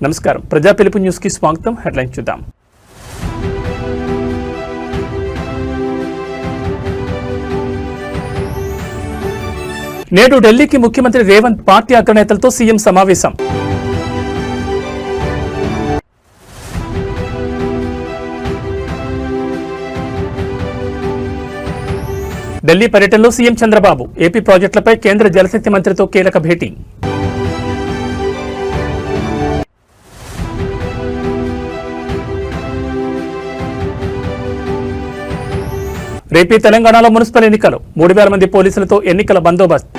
నమస్కారం. ప్రజా పిలుపు న్యూస్ కి స్వాగతం. హెడ్లైన్ చూద్దాం. నేడు ఢిల్లీకి ముఖ్యమంత్రి రేవంత్ పార్టీ అగ్రనేతలతో సీఎం సమావేశం. ఢిల్లీ పర్యటనలో సీఎం చంద్రబాబు ఏపీ ప్రాజెక్టులపై కేంద్ర జలశక్తి మంత్రితో కీలక భేటీ. రేపీ తెలంగాణలో మున్సిపల్ ఎన్నికలు 3,000 మంది పోలీసులతో ఎన్నికల బందోబస్తు.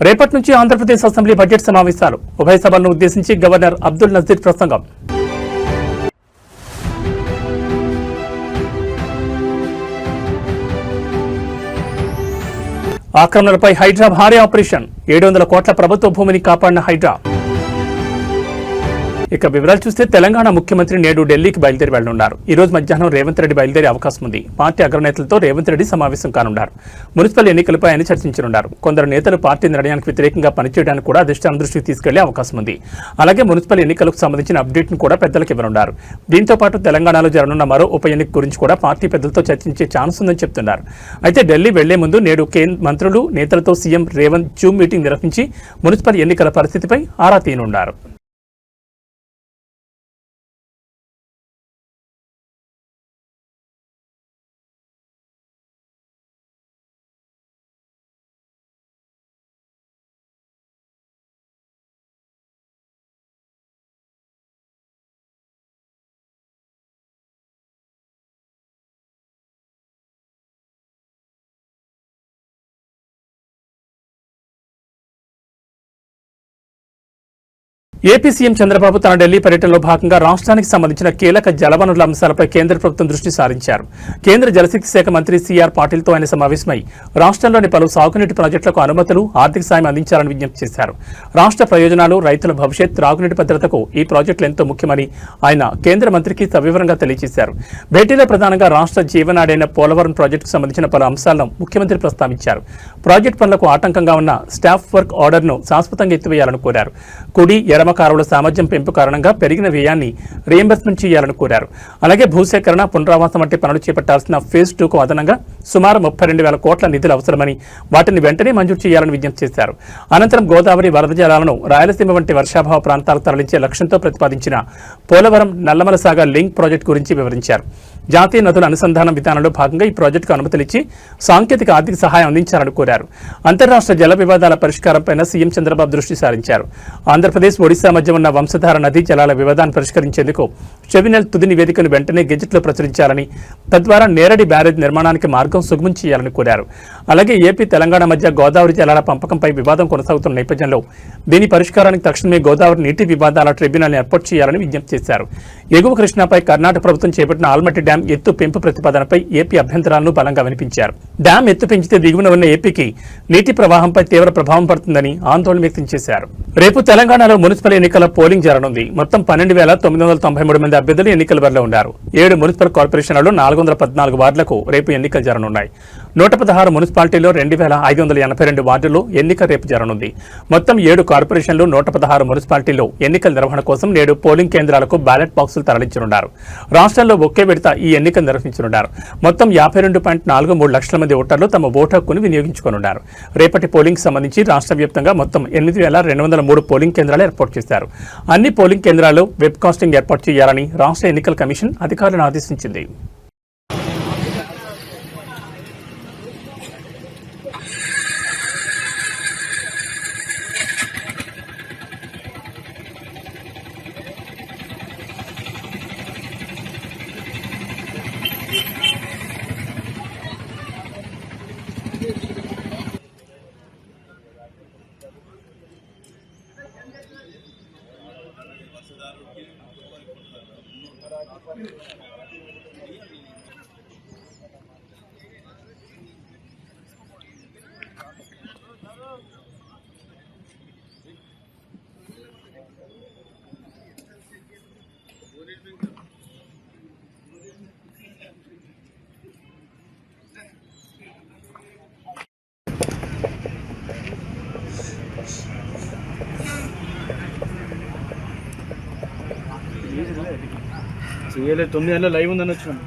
రేపటి నుంచి ఆంధ్రప్రదేశ్ అసెంబ్లీ బడ్జెట్ సమావేశాలు. ఉభయ సభలను ఉద్దేశించి గవర్నర్ అబ్దుల్ నజీర్ ప్రసంగం. ఆక్రమణలపై హైడ్రా భారీ ఆపరేషన్. 700 కోట్ల ప్రభుత్వ భూమిని కాపాడిన హైడ్రా. ఇక వివరాలు చూస్తే తెలంగాణ ముఖ్యమంత్రి నేడు ఢిల్లీకి బయలుదేరి వెళ్లనున్నారు. ఈ రోజు మధ్యాహ్నం రేవంత్ రెడ్డి బయలుదేరే అవకాశం ఉంది. పార్టీ అగ్రనేతలతో రేవంత్ రెడ్డి సమావేశం కానున్నారు. మున్సిపల్ ఎన్నికలపై ఆయన చర్చించనున్నారు. కొందరు నేతలు పార్టీ నిర్ణయానికి వ్యతిరేకంగా పనిచేయడానికి కూడా అధిష్టానం దృష్టికి తీసుకెళ్లే అవకాశం ఉంది. అలాగే మున్సిపల్ ఎన్నికలకు సంబంధించిన అప్డేట్ ను కూడా పెద్దలకు ఇవ్వనున్నారు. దీంతో పాటు తెలంగాణలో జరగనున్న మరో ఉప ఎన్నిక గురించి కూడా పార్టీ పెద్దలతో చర్చించే ఛాన్స్ ఉందని చెప్తున్నారు. అయితే ఢిల్లీ వెళ్లే ముందు నేడు మంత్రులు నేతలతో సీఎం రేవంత్ జూమ్ మీటింగ్ నిర్వహించి మున్సిపల్ ఎన్నికల పరిస్థితిపై ఆరా తీయనున్నారు. ఏపీ సీఎం చంద్రబాబు తన ఢిల్లీ పర్యటనలో భాగంగా రాష్ట్రానికి సంబంధించిన కీలక జలవనరుల అంశాలపై కేంద్ర ప్రభుత్వం దృష్టి సారించారు. కేంద్ర జలశక్తి శాఖ మంత్రి సిఆర్ పాటిల్తో ఆయన సమావేశమై రాష్ట్రంలోని పలు సాగునీటి ప్రాజెక్టులకు అనుమతులు, ఆర్థిక సాయం అందించాలని విజ్ఞప్తి చేశారు. రాష్ట్ర ప్రయోజనాలు, రైతుల భవిష్యత్, త్రాగునీటి భద్రతకు ఈ ప్రాజెక్టులు ఎంతో ముఖ్యమని ఆయన కేంద్ర మంత్రికి సవివరంగా తెలియజేశారు. భేటీలో ప్రధానంగా రాష్ట్ర జీవనాడైన పోలవరం ప్రాజెక్టుకు సంబంధించిన పలు అంశాలను ముఖ్యమంత్రి ప్రస్తావించారు. ప్రాజెక్టు పనులకు ఆటంకంగా ఉన్న స్టాఫ్ వర్క్ ఆర్డర్ను శాశ్వతంగా ఎత్తివేయాలని కోరారు. కుడి కారువుల సామర్థ్యం పెంపు కారణంగా పెరిగిన వ్యయాన్ని రీయింబర్స్మెంట్ చేయాలని కోరారు. అలాగే భూసేకరణ, పునరావాసం వంటి పనులు చేపట్టాల్సిన ఫేజ్ 2కు అదనంగా సుమారు 32,000 కోట్ల నిధులు అవసరమని, వాటిని వెంటనే మంజూరు చేయాలని విజ్ఞప్తి చేశారు. అనంతరం గోదావరి వరద జలాలను రాయలసీమ వంటి వర్షాభావ ప్రాంతాలకు తరలించే లక్ష్యంతో ప్రతిపాదించిన పోలవరం నల్లమల సాగర్ లింక్ ప్రాజెక్టు గురించి వివరించారు. జాతీయ నదుల అనుసంధానం విధానంలో భాగంగా ఈ ప్రాజెక్టుకు అనుమతులిచ్చి సాంకేతిక ఆర్థిక సహాయం అందించాలని కోరారు. అంతర్రాష్ట్ర జల వివాదాల పరిష్కారంపై సీఎం చంద్రబాబు దృష్టి సారించారు. ఆంధ్రప్రదేశ్, ఒడిశా మధ్య ఉన్న వంశధార నదీ జలాల వివాదాన్ని పరిష్కరించేందుకు ట్రిబ్యునల్ తుది నివేదికను వెంటనే గెజెట్లో ప్రచురించాలని, తద్వారా నేరడి బ్యారేజ్ నిర్మాణానికి మార్గం సుగమం చేయాలని కోరారు. అలాగే ఏపీ, తెలంగాణ మధ్య గోదావరి జలాల పంపకంపై వివాదం కొనసాగుతున్న నేపథ్యంలో దీని పరిష్కారానికి తక్షణమే గోదావరి నీటి వివాదాల ట్రిబ్యునల్ ఏర్పాటు చేయాలని విజ్ఞప్తి చేశారు. ఎగువ కృష్ణాపై కర్ణాటక ప్రభుత్వం చేపట్టిన ఆల్మట్టి డ్యాం ఎత్తు పెంపు ప్రతిపాదనపై ఏపీ అభ్యంతరాలను బలంగా వినిపించారు. డ్యాం ఎత్తు పెంచితే దిగువన ఉన్న ఏపీకి నీటి ప్రవాహంపై తీవ్ర ప్రభావం పడుతుందని ఆందోళన వ్యక్తం చేశారు. రేపు తెలంగాణలో మున్సిపల్ ఎన్నికల పోలింగ్ జరగనుంది. మొత్తం 12,993 మంది అభ్యర్థులు ఎన్నికల బరిలో ఉన్నారు. 7 మున్సిపల్ కార్పొరేషన్లలో 414 వార్డులకు రేపు ఎన్నికలు జరగనున్నాయి. 116 మున్సిపాలిటీల్లో 2,582 వార్డుల్లో ఎన్నిక రేపు జరగనుంది. మొత్తం 7 కార్పొరేషన్లు, 116 మున్సిపాలిటీల్లో ఎన్నికల నిర్వహణ కోసం నేడు పోలింగ్ కేంద్రాలకు బ్యాలెట్ బాక్సులు తరలించనున్నారు. రాష్ట్రంలో ఒకే విడత ఈ ఎన్నికలు నిర్వహించనున్నారు. మొత్తం 52.43 లక్షల మంది ఓటర్లు తమ ఓటు హక్కును వినియోగించుకోనున్నారు. రేపటి పోలింగ్ సంబంధించి రాష్ట్ర వ్యాప్తంగా మొత్తం 8,203 పోలింగ్ కేంద్రాలు ఏర్పాటు చేశారు. అన్ని పోలింగ్ కేంద్రాల్లో వెబ్ కాస్టింగ్ ఏర్పాటు చేయాలని రాష్ట్ర ఎన్నికల కమిషన్ అధికారులను ఆదేశించింది. చేయలే 9 గంటల లైవ్ ఉందని వచ్చినాం.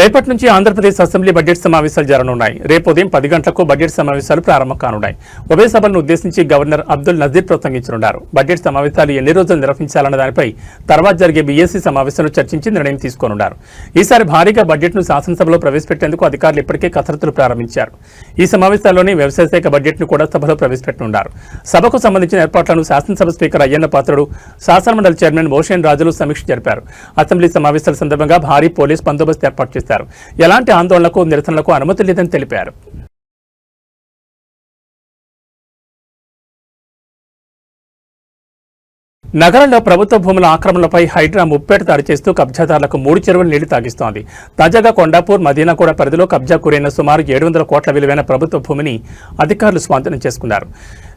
రేపటి నుంచి ఆంధ్రప్రదేశ్ అసెంబ్లీ బడ్జెట్ సమావేశాలు జరగనున్నాయి. రేపు ఉదయం 10 గంటలకు బడ్జెట్ సమావేశాలు ప్రారంభం కానున్నాయి. ఉభయ సభలను ఉద్దేశించి గవర్నర్ అబ్దుల్ నజీర్ ప్రసంగించనున్నారు. బడ్జెట్ సమావేశాలు ఎన్ని రోజులు నిర్వహించాలన్న దానిపై తర్వాత జరిగే బీఎస్సీ సమావేశంలో చర్చించి నిర్ణయం తీసుకోనున్నారు. ఈసారి భారీగా బడ్జెట్ను శాసనసభలో ప్రవేశపెట్టేందుకు అధికారులు ఇప్పటికే కసరత్తులు ప్రారంభించారు. ఈ సమావేశాల్లోనే వ్యవసాయ శాఖ బడ్జెట్ను కూడా సభలో ప్రవేశపెట్టనున్నారు. సభకు సంబంధించిన ఏర్పాట్లను శాసనసభ స్పీకర్ అయ్యన్న పాత్రుడు, శాసనమండలి చైర్మన్ మోషేన్ రాజులు సమీక్ష జరిపారు. అసెంబ్లీ సమావేశాల సందర్భంగా భారీ పోలీస్ బందోబస్తు ఏర్పాటు చేశారు. ఎలాంటి ఆందోళనలకు నిరసనలకు అనుమతి లేదని తెలిపారు. నగరంలో ప్రభుత్వ భూముల ఆక్రమణలపై హైడ్రా ముప్పేట దాడి చేస్తూ కబ్జాదారులకు 3 చెరువులు నీళ్లు తాగిస్తోంది. తాజాగా కొండాపూర్, మదీనాగూడ పరిధిలో కబ్జా గురైన సుమారు 700 కోట్ల విలువైన ప్రభుత్వ భూమిని అధికారులు స్వాధీనం చేసుకున్నారు.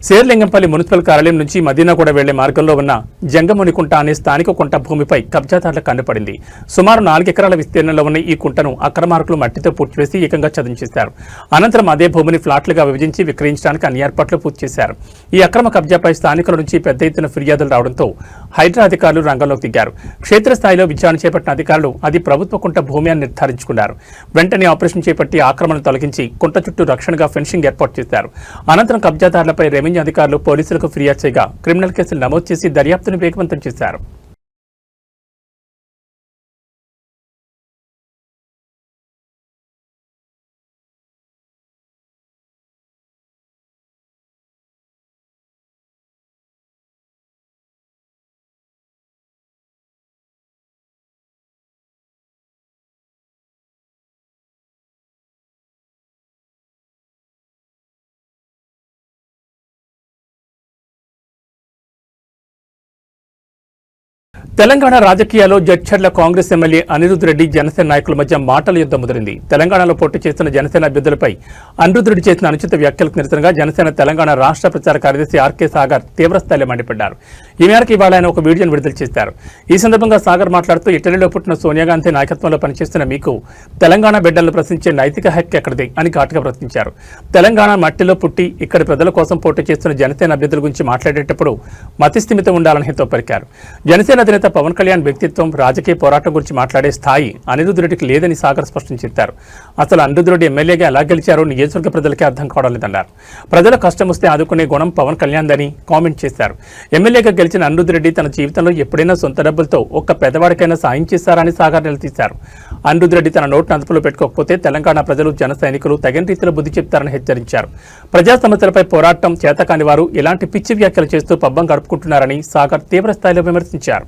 శేర్లింగంపల్లి మున్సిపల్ కార్యాలయం నుంచి మదీనాగూడ వెళ్లే మార్గంలో ఉన్న జంగమునికుంట అనే స్థానిక కుంట భూమిపై కబ్జాదారుల కన్నుపడింది. సుమారు 4 ఎకరాల విస్తీర్ణంలో ఉన్న ఈ కుంటను అక్రమార్కులు మట్టితో పూడ్చివేసి ఏకంగా చదును చేశారు. అనంతరం అదే భూమిని ఫ్లాట్లుగా విభజించి విక్రయించడానికి అన్ని ఏర్పాట్లు పూర్తి చేశారు. ఈ అక్రమ కబ్జాపై స్థానికుల నుంచి పెద్ద ఎత్తున ఫిర్యాదులు రావడంతో హైడ్రా అధికారులు రంగంలోకి దిగారు. క్షేత్రస్థాయిలో విచారణ చేపట్టిన అధికారులు అది ప్రభుత్వ కుంట భూమి అని నిర్ధారించుకున్నారు. వెంటనే ఆపరేషన్ చేపట్టి ఆక్రమణను తొలగించి కుంట చుట్టూ రక్షణగా ఫెన్సింగ్ ఏర్పాటు చేశారు. అనంతరం కబ్జాదారులపై రెవెన్యూ అధికారులు పోలీసులకు ఫిర్యాదు చేయగా క్రిమినల్ కేసులు నమోదు చేసి దర్యాప్తును వేగవంతం చేశారు. తెలంగాణ రాజకీయాల్లో జడ్చర్ల కాంగ్రెస్ ఎమ్మెల్యే అనిరుద్ రెడ్డి జనసేన నాయకుల మధ్య మాటల యుద్ధం ముదిరింది. తెలంగాణలో పోటీ చేస్తున్న జనసేన అభ్యర్థులపై అనిరుద్ రెడ్డి చేసిన అనుచిత వ్యాఖ్యలకు నిరసనగా జనసేన తెలంగాణ రాష్ట్ర ప్రచార కార్యదర్శి ఆర్కే సాగర్ తీవ్రస్థాయిలో మండిపడ్డారు. ఈ మేరకు ఇవాళ ఆయన ఒక వీడియోను విడుదల చేశారు. ఈ సందర్భంగా సాగర్ మాట్లాడుతూ ఇటలీలో పుట్టిన సోనియా గాంధీ నాయకత్వంలో పనిచేస్తున్న మీకు తెలంగాణ బిడ్డలను ప్రశ్నించే నైతిక హక్కు ఎక్కడిది అని ఘాటుగా ప్రశ్నించారు. తెలంగాణ మట్టిలో పుట్టి ఇక్కడి ప్రజల కోసం పోటీ చేస్తున్న జనసేన అభ్యర్థుల గురించి మాట్లాడేటప్పుడు మతిస్థిమితం ఉండాలని హితో పలికారు. జనసేన అధినేత పవన్ కళ్యాణ్ వ్యక్తిత్వం, రాజకీయ పోరాటం గురించి మాట్లాడే స్థాయి అనిరుద్ రెడ్డికి లేదని సాగర్ స్పష్టం చేశారు. అసలు అనిరుద్ రెడ్డి ఎమ్మెల్యేగా ఎలా గెలిచారో నియోజకవర్గ ప్రజలకే అర్థం కావడం లేదన్నారు. ప్రజల కష్టం వస్తే ఆదుకునే గుణం పవన్ కళ్యాణ్ దని కామెంట్ చేశారు. ఎమ్మెల్యేగా గెలిచిన అనిరుద్ రెడ్డి తన జీవితంలో ఎప్పుడైనా సొంత డబ్బులతో ఒక్క పెద్దవాడికైనా సాయం చేశారని సాగర్ నిలదీశారు. అనిరుద్ రెడ్డి తన నోటును అదుపులో పెట్టుకోకపోతే తెలంగాణ ప్రజలు, జన సైనికులు తగిన రీతిలో బుద్ధి చెప్తారని హెచ్చరించారు. ప్రజా సమస్యలపై పోరాటం చేతకాని వారు ఇలాంటి పిచ్చి వ్యాఖ్యలు చేస్తూ పబ్బం గడుపుకుంటున్నారని సాగర్ తీవ్రస్థాయిలో విమర్శించారు.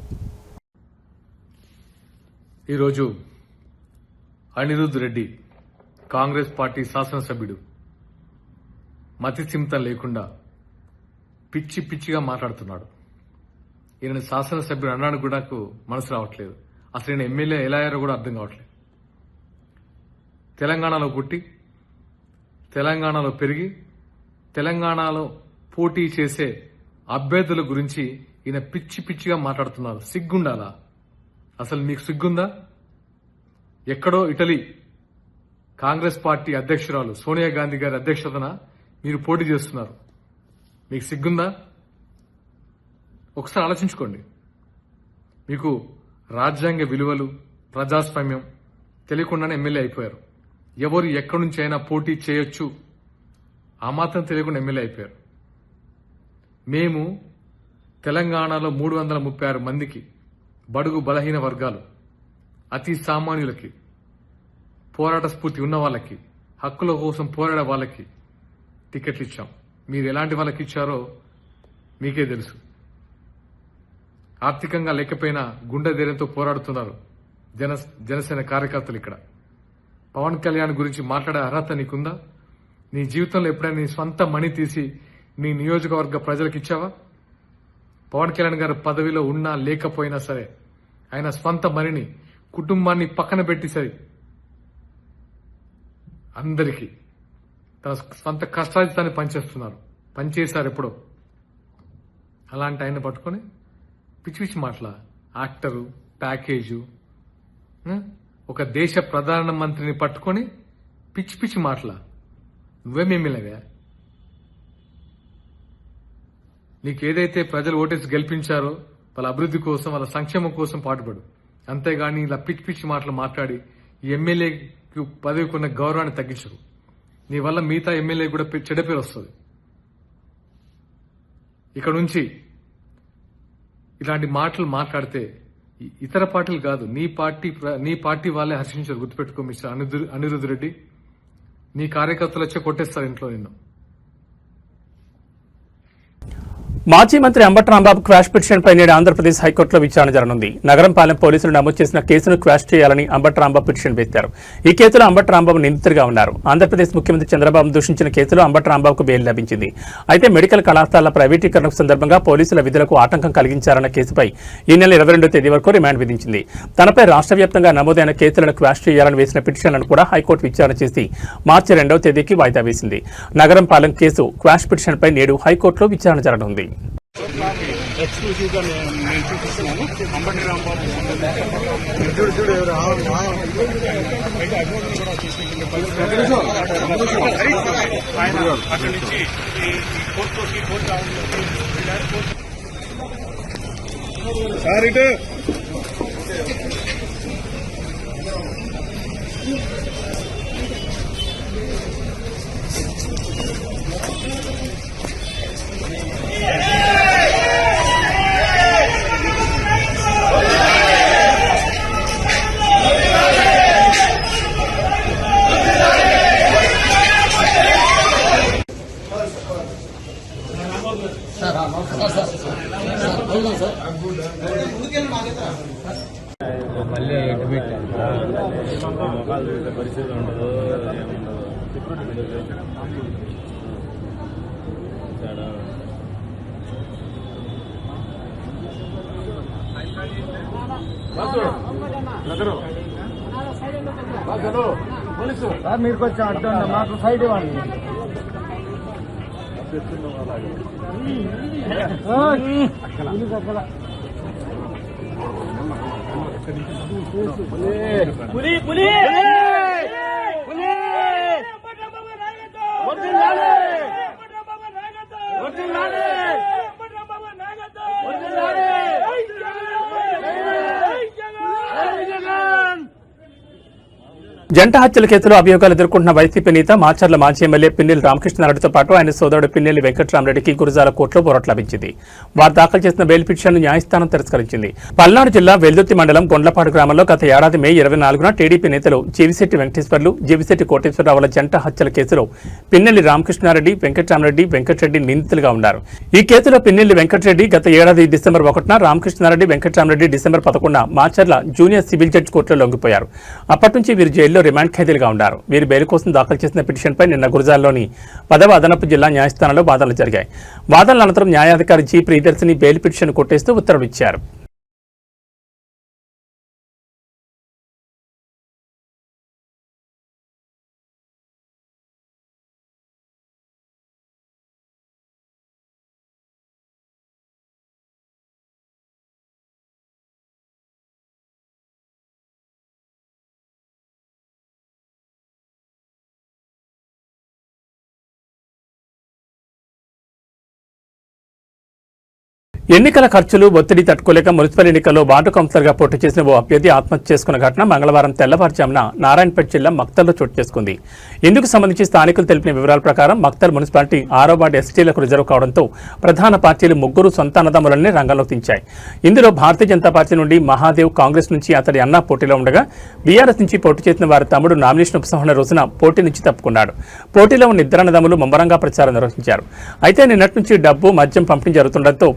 ఈరోజు అనిరుద్ రెడ్డి కాంగ్రెస్ పార్టీ శాసనసభ్యుడు మతిస్థిమితం లేకుండా పిచ్చి పిచ్చిగా మాట్లాడుతున్నాడు. ఈయన శాసనసభ్యుడు అన్నాడు కూడా నాకు మనసు రావట్లేదు. అసలు ఈయన ఎమ్మెల్యే ఎలా అయ్యారో కూడా అర్థం కావట్లేదు. తెలంగాణలో పుట్టి, తెలంగాణలో పెరిగి, తెలంగాణలో పోటీ చేసే అభ్యర్థుల గురించి ఈయన పిచ్చి పిచ్చిగా మాట్లాడుతున్నారు. సిగ్గుండాలా? అసలు మీకు సిగ్గుందా? ఎక్కడో ఇటలీ కాంగ్రెస్ పార్టీ అధ్యక్షురాలు సోనియా గాంధీ గారి అధ్యక్షతన మీరు పోటీ చేస్తున్నారు. మీకు సిగ్గుందా? ఒకసారి ఆలోచించుకోండి. మీకు రాజ్యాంగ విలువలు, ప్రజాస్వామ్యం తెలియకుండానే ఎమ్మెల్యే అయిపోయారు. ఎవరు ఎక్కడి నుంచి అయినా పోటీ చేయొచ్చు, ఆ మాత్రం తెలియకుండా ఎమ్మెల్యే అయిపోయారు. మేము తెలంగాణలో 336 మందికి, బడుగు బలహీన వర్గాలు, అతి సామాన్యులకి, పోరాట స్ఫూర్తి ఉన్న వాళ్ళకి, హక్కుల కోసం పోరాడే వాళ్ళకి టికెట్లు ఇచ్చాం. మీరు ఎలాంటి వాళ్ళకి ఇచ్చారో మీకే తెలుసు. ఆర్థికంగా లేకపోయినా గుండె ధైర్యంతో పోరాడుతున్నారు జనసేన కార్యకర్తలు. ఇక్కడ పవన్ కళ్యాణ్ గురించి మాట్లాడే అర్హత నీకుందా? నీ జీవితంలో ఎప్పుడైనా నీ స్వంత మనీ తీసి నీ నియోజకవర్గ ప్రజలకు ఇచ్చావా? పవన్ కళ్యాణ్ గారు పదవిలో ఉన్నా లేకపోయినా సరే ఆయన స్వంత మనిని కుటుంబాన్ని పక్కన పెట్టి సరి అందరికీ తన స్వంత కష్టాజితాన్ని పనిచేశారు ఎప్పుడో. అలాంటి ఆయన పట్టుకొని పిచ్చి పిచ్చి మాటల యాక్టరు ప్యాకేజు, ఒక దేశ ప్రధానమంత్రిని పట్టుకొని పిచ్చి పిచ్చి మాటల నువ్వేమేమిలాగా నీకేదైతే ప్రజలు ఓటేసి గెలిపించారో వాళ్ళ అభివృద్ధి కోసం వాళ్ళ సంక్షేమం కోసం పాటుపడు. అంతేగాని ఇలా పిచ్చి పిచ్చి మాటలు మాట్లాడి ఈ ఎమ్మెల్యేకి పదవికి ఉన్న గౌరవాన్ని తగ్గించరు. నీ వల్ల మిగతా ఎమ్మెల్యే కూడా చెడ్డ పేరు వస్తుంది. ఇక్కడ నుంచి ఇలాంటి మాటలు మాట్లాడితే ఇతర పార్టీలు కాదు నీ పార్టీ వాళ్ళే హర్షించారు. గుర్తుపెట్టుకో మిస్టర్ అనిరుద్ధ్ రెడ్డి, నీ కార్యకర్తలు వచ్చి కొట్టేస్తారు ఇంట్లో నిన్ను. మాజీ మంత్రి అంబటి రాంబాబు క్వాష్ పిటిషన్పై నేడు ఆంధ్రప్రదేశ్ హైకోర్టులో విచారణ జరగనుంది. నగరంపాలెం పోలీసులు నమోదు చేసిన కేసును క్వాష్ చేయాలని అంబటి రాంబాబు పిటిషన్ వేశారు. ఈ కేసులో అంబటి రాంబాబు నిందితుడిగా ఉన్నారు. ఆంధ్రప్రదేశ్ ముఖ్యమంత్రి చంద్రబాబు దూషించిన కేసులో అంబటి రాంబాబుకు బెయిల్ లభించింది. అయితే మెడికల్ కళాశాలల ప్రైవేటీకరణ సందర్భంగా పోలీసుల విధులకు ఆటంకం కలిగించారన్న కేసుపై ఈ నెల 22వ తేదీ వరకు రిమాండ్ విధించింది. తనపై రాష్ట్ర వ్యాప్తంగా నమోదైన కేసులను క్వాష్ చేయాలని వేసిన పిటిషన్లను కూడా హైకోర్టు విచారణ చేసి మార్చి 2వ తేదీకి వాయిదా వేసింది. నగరంపాలెం కేసు క్వాష్ పిటిషన్పై నేడు హైకోర్టులో విచారణ జరగనుంది. ఎక్స్క్లూజివ్ గా నేను చూపిస్తున్నాను. అంబటి రాంబాబు ఆయన అక్కడి నుంచి సార్ ఇటు మళ్ళీ ఎటు పెట్టాను పరిస్థితి ఉండదు. సార్ మీరు కొంచెం అర్థం మాకు సైడ్ ఇవ్వండి. పులి పులి జంట హత్యల కేసులో అభియోగాలు ఎదుర్కొంటున్న వైసీపీ నేత మాచర్ల మాజీ ఎమ్మెల్యే పిన్నెల్లి రామకృష్ణారెడ్డితో పాటు ఆయన సోదరుడు పిన్నెల్లి వెంకట్రామరెడ్డికి గురజాల కోర్టులో పోరాట లభించింది. వారు దాఖలు చేసిన బెయిల్ పిటిషన్ను న్యాయస్థానం తిరస్కరించింది. పల్నాడు జిల్లా వెల్దుర్తి మండలం గొండ్లపాడు గ్రామంలో గత ఏడాది మే 24న టీడీపీ నేతలు జీవిశెట్టి వెంకటేశ్వర్లు, జీవిశెట్టి కోటేశ్వరరావుల జంట హత్యల కేసులో పిన్నెల్లి రామకృష్ణారెడ్డి, వెంకట్రామరెడ్డి, వెంకటరెడ్డి నిందితులుగా ఉన్నారు. ఈ కేసులో పిన్నెల్లి వెంకటరెడ్డి గత ఏడాది డిసెంబర్ 1న, రామకృష్ణారెడ్డి, వెంకట్రామరెడ్డి డిసెంబర్ 11న మాచర్ల జూనియర్ సివిల్ జడ్జి కోర్టులో లొంగిపోయారు. అప్పటి నుంచి వీరు జైల్లో రిమాండ్ ఖైదీలుగా ఉన్నారు. వీరు బెయిల్ కోసం దాఖలు చేసిన పిటిషన్పై నిన్న గురజాల్లోని 10వ అదనపు జిల్లా న్యాయస్థానంలో వాదనలు జరిగాయి. వాదనల అనంతరం న్యాయాధికారి జి ప్రియదర్శిని బెయిల్ పిటిషన్ కొట్టేస్తూ ఉత్తర్వులు ఇచ్చారు. ఎన్నికల ఖర్చులు ఒత్తిడి తట్టుకోలేక మున్సిపల్ ఎన్నికల్లో వార్డు కౌన్సిలర్గా పోటీ చేసిన ఓ అభ్యర్థి ఆత్మహత్య చేసుకున్న ఘటన మంగళవారం తెల్లవారుజామున నారాయణపేట జిల్లా మక్తల్లో చోటు చేసుకుంది. ఇందుకు సంబంధించి స్థానికులు తెలిపిన వివరాల ప్రకారం మక్తల్ మున్సిపాలిటీ 6వ వార్డు ఎస్టీలకు రిజర్వ్ కావడంతో ప్రధాన పార్టీలు ముగ్గురు సొంత అన్నదమ్ములనే రంగంలోకి దించాయి. ఇందులో భారతీయ జనతా పార్టీ నుండి మహాదేవ్, కాంగ్రెస్ నుంచి అతడి అన్న పోటీలో ఉండగా బీఆర్ఎస్ నుంచి పోటీ చేసిన వారి తమ్ముడు నామినేషన్ ఉపసంహరణ రోజున పోటీ నుంచి తప్పుకున్నాడు. పోటీలో ఉన్న ఇద్దరు అన్నదమ్ములు ముమ్మరంగా ప్రచారం నిర్వహించారు. అయితే నిన్నటి నుంచి డబ్బు, మద్యం పంపిణీ జరుగుతుండటంతో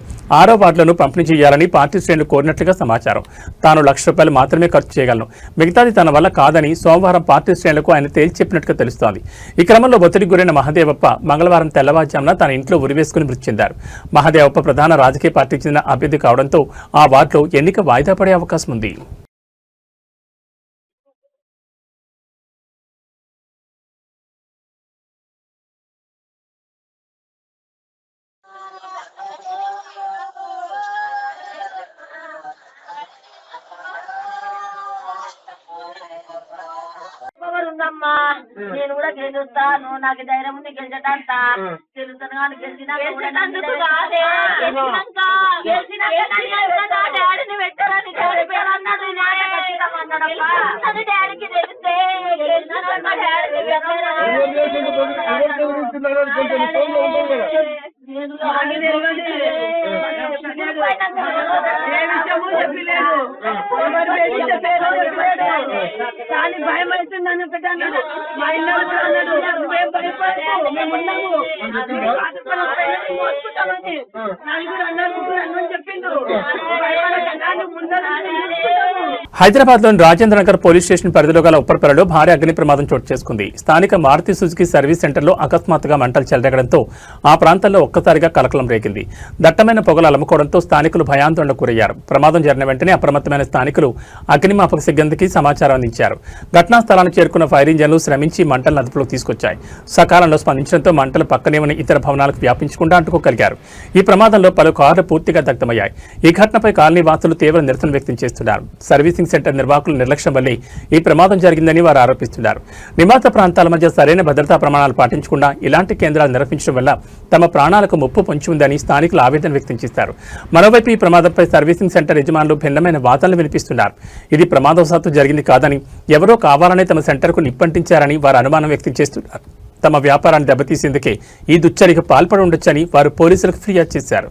6వ వార్డులను పంపిణీ చేయాలని పార్టీ శ్రేణులు కోరినట్లుగా సమాచారం. తాను ₹1,00,000 మాత్రమే ఖర్చు చేయగలను, మిగతాది తన వల్ల కాదని సోమవారం పార్టీ శ్రేణులకు ఆయన తేల్చి చెప్పినట్టుగా తెలుస్తోంది. ఈ క్రమంలో ఒత్తిడికి గురైన మహదేవప్ప మంగళవారం తెల్లవారుజామున తన ఇంట్లో ఉరివేసుకుని మృతి చెందారు. మహదేవప్ప ప్రధాన రాజకీయ పార్టీకి చెందిన అభ్యర్థి కావడంతో ఆ వార్డులో ఎన్నిక వాయిదా పడే అవకాశం ఉంది. ఉందమ్మా, నేను కూడా గెలుస్తాను, నాకు ధైర్యం ఉంది గెలిచటంతా. గెలుస్తాను కానీ గెలిచినందుకు కాదే, డాడీని పెట్టారని అన్నాడు. డాడీకి తెలిస్తే భయం అవుతుందని పెట్టాను. మా ఇల్లు అన్నాడు, నువ్వేం భయపడకు, మేమున్నాము, మోసుకుంటామని నలుగురు అన్నారు చెప్పిండు. హైదరాబాద్లోని రాజేంద్ర నగర్ పోలీస్ స్టేషన్ పరిధిలో గల ఉప్పర్పల్లిలో భారీ అగ్ని ప్రమాదం చోటు చేసుకుంది. స్థానిక మారుతి సుజుకి సర్వీస్ సెంటర్లో అకస్మాత్తుగా మంటలు చెలరేగడంతో ఆ ప్రాంతంలో ఒక్కసారిగా కలకలం రేగింది. దట్టమైన పొగలు అలముకోవడంతో స్థానికులు భయాందోళనకు గురయ్యారు. ప్రమాదం జరిగిన వెంటనే అప్రమత్తమైన స్థానికులు అగ్నిమాపక సిబ్బందికి సమాచారం అందించారు. ఘటనా స్థలానికి చేరుకున్న ఫైర్ ఇంజన్లు శ్రమించి మంటలను అదుపులోకి తీసుకొచ్చాయి. సకాలంలో స్పందించడంతో మంటలు పక్కనే ఉన్న ఇతర భవనాలకు వ్యాపించకుండా అంటుకోగలిగారు. ఈ ప్రమాదంలో పలు కార్లు పూర్తిగా దగ్ధమయ్యాయి. ఈ ఘటనపై కాలనీ వాసులు తీవ్ర నిరసన వ్యక్తం చేస్తున్నారు. సర్వీసింగ్ సెంటర్ నిర్వాహకుల నిర్లక్ష్యం వల్లే ఈ ప్రమాదం జరిగిందని వారు ఆరోపిస్తున్నారు. నివాస ప్రాంతాల మధ్య సరైన భద్రతా ప్రమాణాలు పాటించకుండా ఇలాంటి కేంద్రాలు నిర్వహించడం వల్ల తమ ప్రాణాలకు ముప్పు పొంచి ఉందని స్థానికులు ఆవేదన వ్యక్తం చేశారు. మరోవైపు ఈ ప్రమాదంపై సర్వీసింగ్ సెంటర్ యజమానులు భిన్నమైన వాదనలు వినిపిస్తున్నారు. ఇది ప్రమాదవశాత్తు జరిగింది కాదని, ఎవరో కావాలనే తమ సెంటర్కు నిప్పంటించారని వారు అనుమానం వ్యక్తం చేస్తున్నారు. తమ వ్యాపారాన్ని దెబ్బతీసేందుకే ఈ దుశ్చర్యకు పాల్పడి ఉండొచ్చని వారు పోలీసులకు ఫిర్యాదు చేశారు.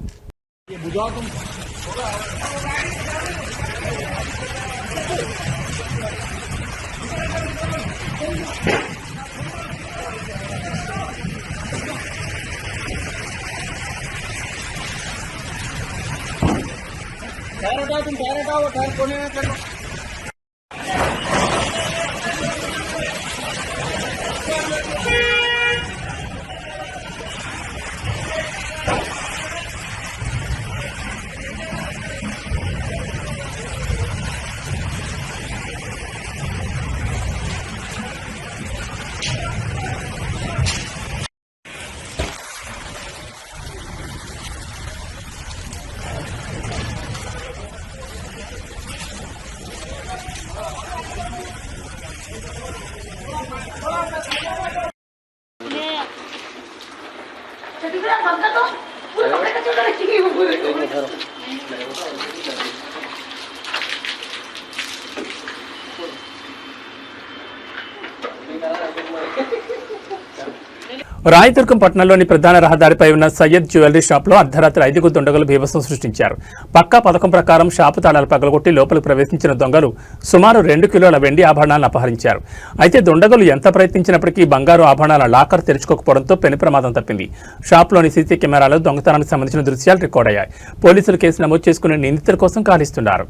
రాయదుర్గం పట్టణంలోని ప్రధాన రహదారిపై ఉన్న సయ్యద్ జ్యువెలరీ షాప్లో అర్ధరాత్రి 5 దుండగులు బీభత్సం సృష్టించారు. పక్కా పథకం ప్రకారం షాపు తాళాలు పగలగొట్టి లోపలికి ప్రవేశించిన దొంగలు సుమారు 2 కిలోల వెండి ఆభరణాలను అపహరించారు. అయితే దుండగులు ఎంత ప్రయత్నించినప్పటికీ బంగారు ఆభరణాల లాకర్ తెరుచుకోకపోవడంతో పెను ప్రమాదం తప్పింది. షాప్లోని సీసీ కెమెరాలో దొంగతనానికి సంబంధించిన దృశ్యాలు రికార్డ్ అయ్యాయి. పోలీసులు కేసు నమోదు చేసుకుని నిందితుల కోసం గాలిస్తున్నారు.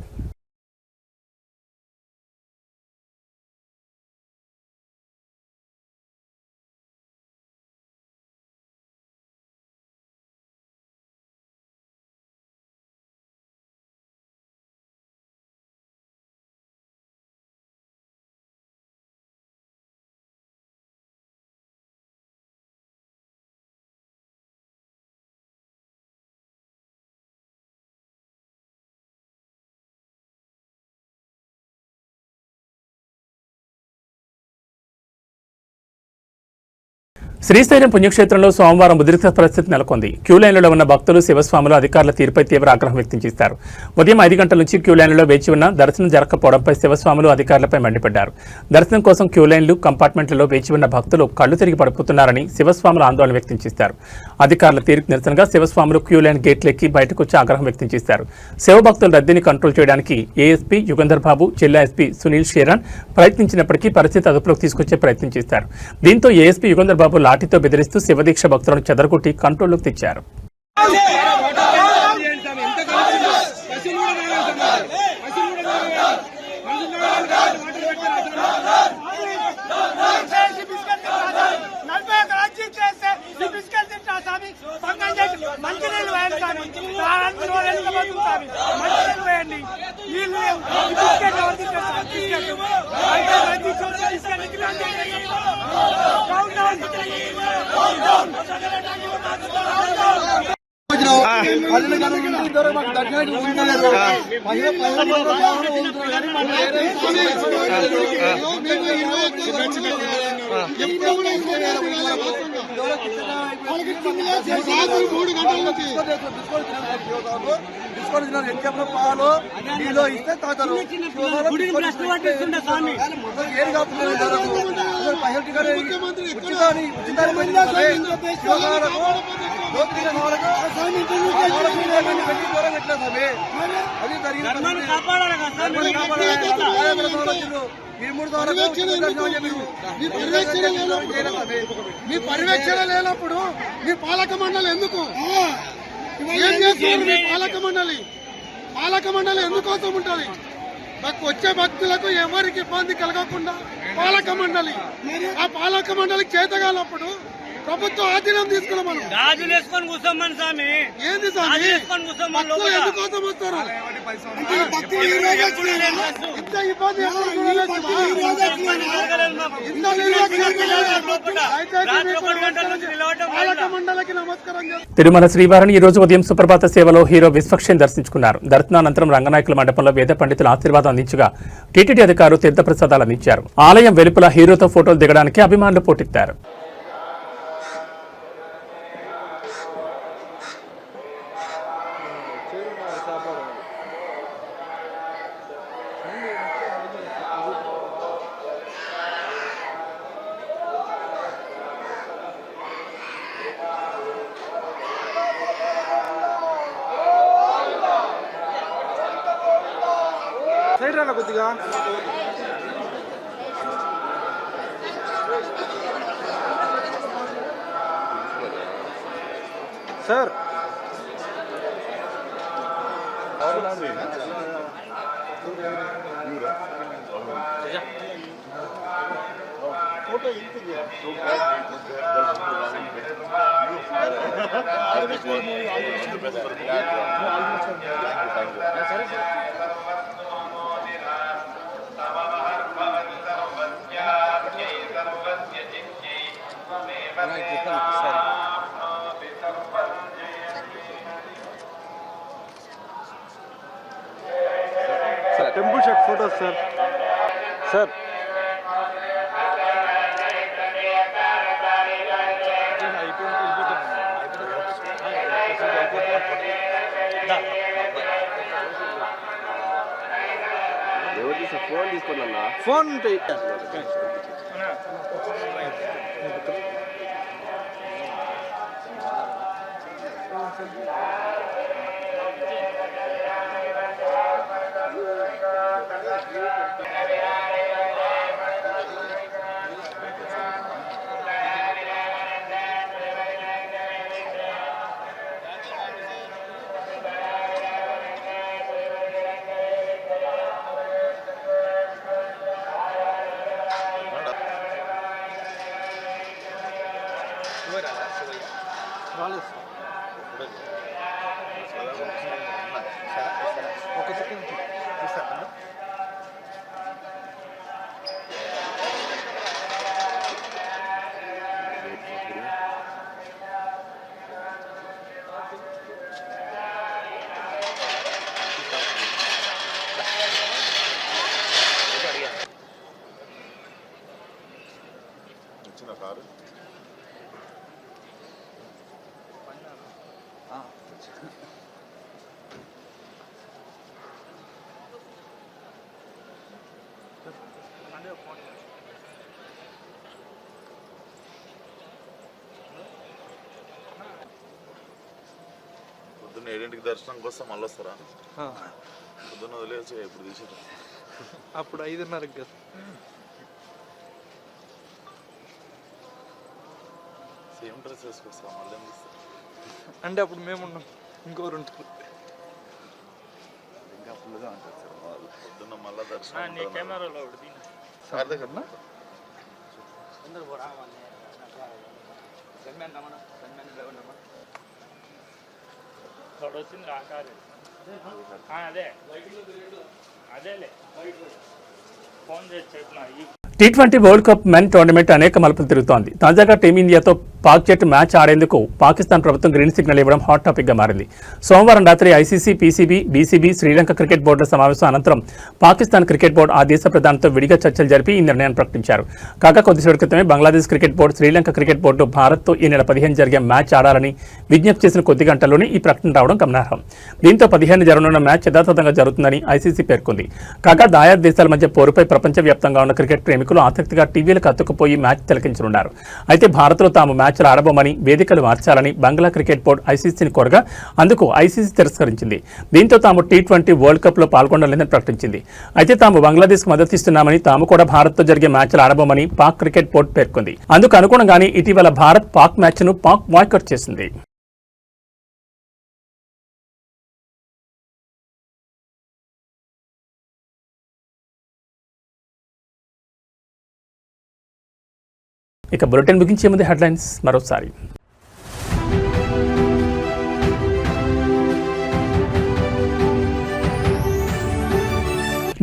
శ్రీశైలం పుణ్యక్షేత్రంలో సోమవారం ఉద్రిక్త పరిస్థితి నెలకొంది. క్యూలైన్లలో ఉన్న భక్తులు, శివస్వాములు అధికారుల తీరుపై తీవ్ర ఆగ్రహం వ్యక్తం చేశారు. ఉదయం 5 గంటల నుంచి క్యూలైన్లలో వేచి ఉన్న దర్శనం జరగకపోవడంపై శివస్వాములు అధికారులపై మండిపడ్డారు. దర్శనం కోసం క్యూలైన్లు, కంపార్ట్మెంట్లలో వేచి ఉన్న భక్తులు కళ్లు తిరిగి పడిపోతున్నారని శివస్వాములు ఆందోళన వ్యక్తం చేశారు. అధికారుల తీరుకు నిరసనగా శివస్వాములు క్యూలైన్ గేట్లెక్కి బయటకు వచ్చి ఆగ్రహం వ్యక్తం చేశారు. శివభక్తుల రద్దీని కంట్రోల్ చేయడానికి ఏఎస్పీ యుగంధర్ బాబు, జిల్లా ఎస్పీ సునీల్ షేరాన్ ప్రయత్నించినప్పటికీ పరిస్థితి అదుపులోకి తీసుకొచ్చే ప్రయత్నం చేశారు. దీంతో ఏఎస్పీ యుగంధర్ బాబు లాఠీతో బెదిరిస్తూ శివదీక్ష భక్తులను చెదరగొట్టి కంట్రోల్లోకి తెచ్చారు. బతుకులు వెనకపోతుంది మంచిగా వేయండి నీళ్ళు లేవు బిస్కెట్ ఎవరు తింటారు బిస్కెట్ అయితే ప్రతి చోట బిస్కెట్ పాలు నీళ్ళు ఇస్తే తాగుతారు మీ పర్యవేక్షణ లేనప్పుడు మీ పాలక మండలి ఎందుకు ఏం చేస్తున్నారు? మీ పాలక మండలి ఎందుకోసం ఉంటుంది? వచ్చే భక్తులకు ఎవరికి ఇబ్బంది కలగకుండా పాలక మండలి, ఆ పాలక మండలికి చేతగాలప్పుడు ప్రభుత్వం ఆధీనం తీసుకున్నాం మనం. గాజులు వేసుకొని కూర్చోమని స్వామి, ఏంది స్వామి భక్తులు ఎందుకోసం వస్తారు? ఇంత ఇబ్బంది పాలక మండలికి నమస్కారం చేస్తాం. తిరుమల శ్రీవారిని ఈ రోజు ఉదయం సుప్రభాత సేవలో హీరో విశ్వక్షేణ్ దర్శించుకున్నారు. దర్శనానంతరం రంగనాయకుల మండపంలో వేద పండితుల ఆశీర్వాదం అందించగా టీటీడీ అధికారులు తీర్థప్రసాదాలు అందించారు. ఆలయం వెలుపల హీరోతో ఫోటోలు దిగడానికి అభిమానులు పోటెత్తారు. సైడ్ రా కొద్దిగా. Sir temple shot photos sir. Sir phone తీసుకున్నా ఫోన్ ఒక సెకండ్ చూస్తాను. వచ్చిన కారు పొద్దున్న 7ంటికి దర్శనం కోసం మళ్ళీ వస్తారా? పొద్దున్న వదిలేసి ఇప్పుడు తీసారు. అప్పుడు 5:30 కదా. సేమ్ డ్రెస్ వేసుకొస్తా మళ్ళీ అంటే అప్పుడు మేము ఉన్నాం, ఇంకోరు ఉంటారు. ఇంకా ఫుల్గా ఉంటుంది సార్ వాళ్ళు. పొద్దున్న మళ్ళీ దర్శనం సార్ దగ్గర T20 world cup men tournament అనేక మలుపులు తిరుగుతోంది. తాజాగా టీమిండియాతో పాక్ జట్టు మ్యాచ్ ఆడేందుకు పాకిస్తాన్ ప్రభుత్వం గ్రీన్ సిగ్నల్ ఇవ్వడం హాట్ టాపిక్ గా మారింది. సోమవారం రాత్రి ICC, PCB, BCB, Sri Lanka cricket బోర్డుల సమావేశం అనంతరం పాకిస్తాన్ క్రికెట్ బోర్డు ఆ దేశ ప్రధానితో విడిగా చర్చలు జరిపి ఈ నిర్ణయాన్ని ప్రకటించారు. కాగా కొద్దిసేపటి క్రితమే Bangladesh cricket board, Sri Lanka cricket board భారత్తో ఈ నెల 15 జరిగే మ్యాచ్ ఆడాలని విజ్ఞప్తి చేసిన కొద్ది గంటల్లోనే ఈ ప్రకటన రావడం గమనార్హం. దీంతో 15 జరగనున్న మ్యాచ్ యథాతథంగా జరుగుతుందని ఐసీసీ పేర్కొంది. కాగా దాయాద్ దేశాల మధ్య పోరుపై ప్రపంచవ్యాప్తంగా ఉన్న క్రికెట్ ప్రేమికులు ఆసక్తిగా టీవీలకు అతుక్కుపోయి మ్యాచ్ తిలకించనున్నారు. అయితే భారత్లో తాము మ్యాచ్లు ఆడబోమని, వేదికలు మార్చాలని బంగ్లా క్రికెట్ బోర్డు ఐసీసీని కోరగా అందుకు ఐసీసీ తిరస్కరించింది. దీంతో తాము T20 వరల్డ్ కప్ లో పాల్గొనలేదని ప్రకటించింది. అయితే తాము బంగ్లాదేశ్ కు మద్దతిస్తున్నామని, తాము కూడా భారత్తో జరిగే మ్యాచ్లు ఆడబోమని పాక్ క్రికెట్ బోర్డు పేర్కొంది. అందుకు అనుగుణంగానే ఇటీవల భారత్ పాక్ మ్యాచ్ ను పాక్ బాయ్కాట్ చేసింది. ఇక బులెటిన్ ముగించే ముందు హెడ్లైన్స్ మరోసారి.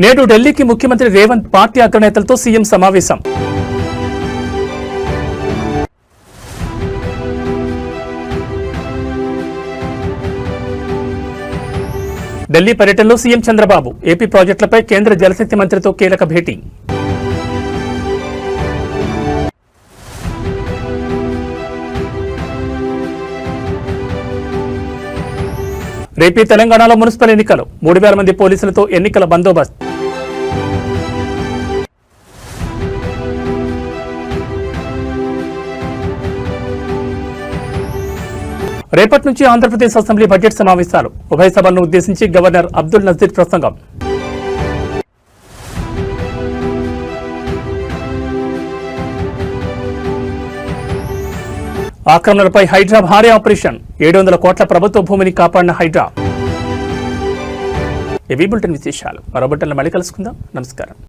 నేడు ఢిల్లీకి ముఖ్యమంత్రి రేవంత్ పార్టీ అగ్రనేతలతో సీఎం సమావేశం. ఢిల్లీ పర్యటనలో సీఎం చంద్రబాబు ఏపీ ప్రాజెక్టులపై కేంద్ర జలశక్తి మంత్రితో కీలక భేటీ. రేపీ తెలంగాణలో మున్సిపల్ ఎన్నికలు, 3000 మంది పోలీసులతో ఎన్నికల బందోబస్తు. రేపటి నుంచి ఆంధ్రప్రదేశ్ అసెంబ్లీ బడ్జెట్ సమావేశాలు, ఉభయ సభలను ఉద్దేశించి గవర్నర్ అబ్దుల్ నజీర్ ప్రసంగం. ఆక్రమణలపై హైడ్రా భారీ ఆపరేషన్, 700 కోట్ల ప్రభుత్వ భూమిని కాపాడిన హైడ్రా. ఇవి బులెటిన్ విశేషాలు. మరో బులెటిన్లో మళ్ళీ కలుసుకుందాం. నమస్కారం.